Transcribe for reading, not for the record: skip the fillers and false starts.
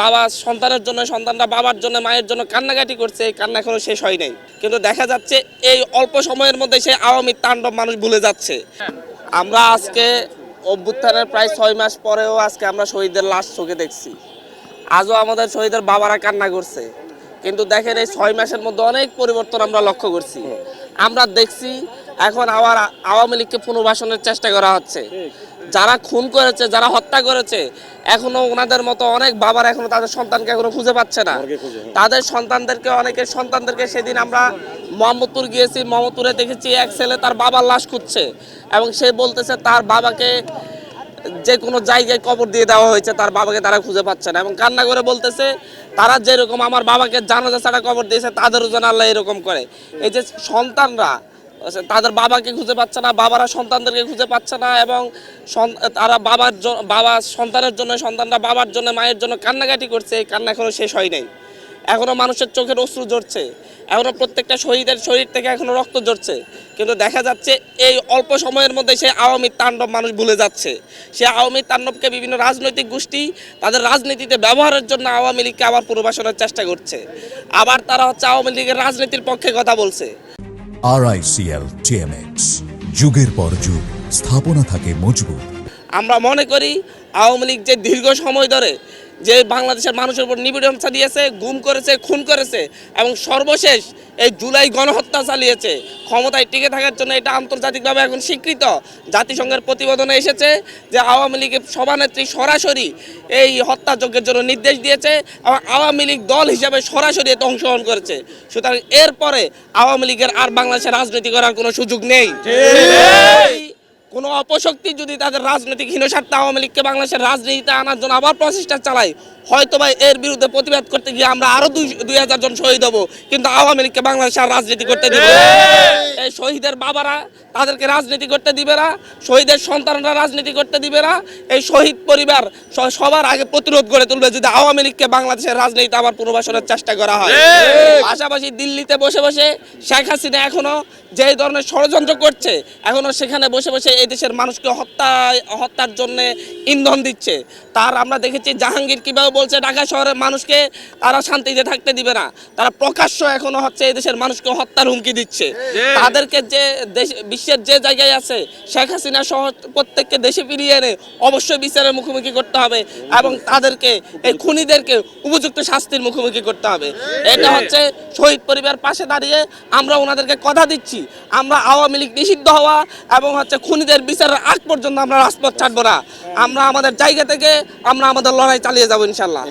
বাবা সন্তানের জন্য, সন্তানরা বাবার জন্য, মায়ের জন্য কান্নাকাটি করছে। এই কান্না এখনো শেষ হয় নাই, কিন্তু দেখা যাচ্ছে এই অল্প সময়ের মধ্যে সেই আওয়ামী তাণ্ডব মানুষ ভুলে যাচ্ছে। আমরা আজকে অভ্যুত্থানের প্রায় 6 মাস পরেও আজকে আমরা শহীদদের লাশ চোখে দেখছি। আজও আমাদের শহীদের বাবারা কান্না করছে, কিন্তু দেখেন এই 6 মাসের মধ্যে অনেক পরিবর্তন আমরা লক্ষ্য করছি। আমরা দেখছি এখন আবার আওয়ামী লীগকে পুনর্বাসনের চেষ্টা করা হচ্ছে। যারা খুন করেছে, যারা হত্যা করেছে, এখনো ওনাদের মতো অনেক বাবার এখনো তাদের সন্তানকে এখনো খুঁজে পাচ্ছে না। তাদের সন্তানদেরকে, অনেকের সন্তানদেরকে সেদিন আমরা মোহাম্মদপুর গিয়েছি, মোহাম্মদপুরে দেখেছি এক ছেলে তার বাবার লাশ খুঁজছে এবং সে বলতেছে তার বাবাকে যে কোনো জায়গায় কবর দিয়ে দেওয়া হয়েছে, তার বাবাকে তারা খুঁজে পাচ্ছে না এবং কান্না করে বলতেছে তারা যেরকম আমার বাবাকে জানাজা ছাড়া কবর দিয়েছে তাদেরও যেন আল্লাহ এরকম করে। এই যে সন্তানরা তাদের বাবাকে খুঁজে পাচ্ছে না, বাবারা সন্তানদেরকে খুঁজে পাচ্ছে না এবং তারা বাবা সন্তানের জন্য, সন্তানরা বাবার জন্য, মায়ের জন্য কান্নাকাটি করছে। এই কান্না এখনো শেষ হয় নাই, এখনো মানুষের চোখের অশ্রু ঝরছে, এখনো প্রত্যেকটা শহীদের শরীর থেকে এখনো রক্ত ঝরছে, কিন্তু দেখা যাচ্ছে এই অল্প সময়ের মধ্যে সেই আওয়ামী তাণ্ডব মানুষ ভুলে যাচ্ছে। সেই আওয়ামী তাণ্ডবকে বিভিন্ন রাজনৈতিক গোষ্ঠী তাদের রাজনীতিতে ব্যবহারের জন্য আওয়ামী লীগকে আবার পুনর্বাসনের চেষ্টা করছে। আবার তারা হচ্ছে আওয়ামী লীগের রাজনীতির পক্ষে কথা বলছে। RICL TMX, যুগের পর যুগ স্থাপনা থাকে মজবুত। আমরা মনে করি আওয়ামী লীগ যে দীর্ঘ সময় ধরে যে বাংলাদেশের মানুষের উপর নিপীড়ন চালিয়েছে, গুম করেছে, খুন করেছে এবং সর্বশেষ এই জুলাই গণহত্যা চালিয়েছে, ক্ষমতায় টিকে থাকার জন্য এটা আন্তর্জাতিকভাবে এখন স্বীকৃত। জাতিসংঘের প্রতিবেদনে এসেছে যে আওয়ামী লীগের সভানেত্রী সরাসরি এই হত্যাযজ্ঞের জন্য নির্দেশ দিয়েছে এবং আওয়ামী লীগ দল হিসাবে সরাসরি এতে অংশগ্রহণ করেছে। সুতরাং এরপরে আওয়ামী লীগের আর বাংলাদেশে রাজনীতি করার কোনো সুযোগ নেই। কোনো অপশক্তি যদি তাদের রাজনৈতিক হীনস্বার্থে আওয়ামী লীগকে বাংলাদেশের রাজনীতিতে আনার জন্য আবার প্রচেষ্টা চালায়, হয়তো বা এর বিরুদ্ধে প্রতিবাদ করতে গিয়ে আমরা আরো 2000 জন শহীদ হব, কিন্তু আওয়ামী লীগকে বাংলাদেশে আর রাজনীতি করতে দিবে না। এই শহীদের বাবারা তাদেরকে রাজনীতি করতে দিবে না, শহীদের সন্তানরা রাজনীতি করতে দিবে না। এই শহীদ পরিবার সবার আগে প্রতিরোধ করে তুলবে যদি আওয়ামী লীগকে বাংলাদেশের রাজনীতিতে আবার পুনর্বাসনের চেষ্টা করা হয়। পাশাপাশি দিল্লিতে বসে বসে শেখ হাসিনা এখনো যে ধরনের ষড়যন্ত্র করছে, এখনো সেখানে বসে বসে এই দেশের মানুষকে হত্যার জন্য ইন্ধন দিচ্ছে। তার আমরা দেখেছি জাহাঙ্গীর কিভাবে বলছে ঢাকা শহরের মানুষকে তারা শান্তিতে থাকতে দিবে না, তারা প্রকাশ্য এখনো হচ্ছে এই দেশের মানুষকে হত্যার হুমকি দিচ্ছে। তাদেরকে যে বিশ্বের যে জায়গায় আছে শেখ হাসিনা সহ প্রত্যেককে দেশে ফিরিয়ে এনে অবশ্যই বিচারের মুখোমুখি করতে হবে এবং তাদেরকে এই খুনিদেরকে উপযুক্ত শাস্তির মুখোমুখি করতে হবে। এটা হচ্ছে শহীদ পরিবার পাশে দাঁড়িয়ে আমরা ওনাদেরকে কথা দিচ্ছি, আমরা আওয়ামী লীগ নিষিদ্ধ হওয়া এবং হচ্ছে খুনিদের বিচারের আগ পর্যন্ত আমরা রাজপথ ছাড়বো না। আমরা আমাদের জায়গা থেকে আমরা আমাদের লড়াই চালিয়ে যাবো ইনশাল্লাহ।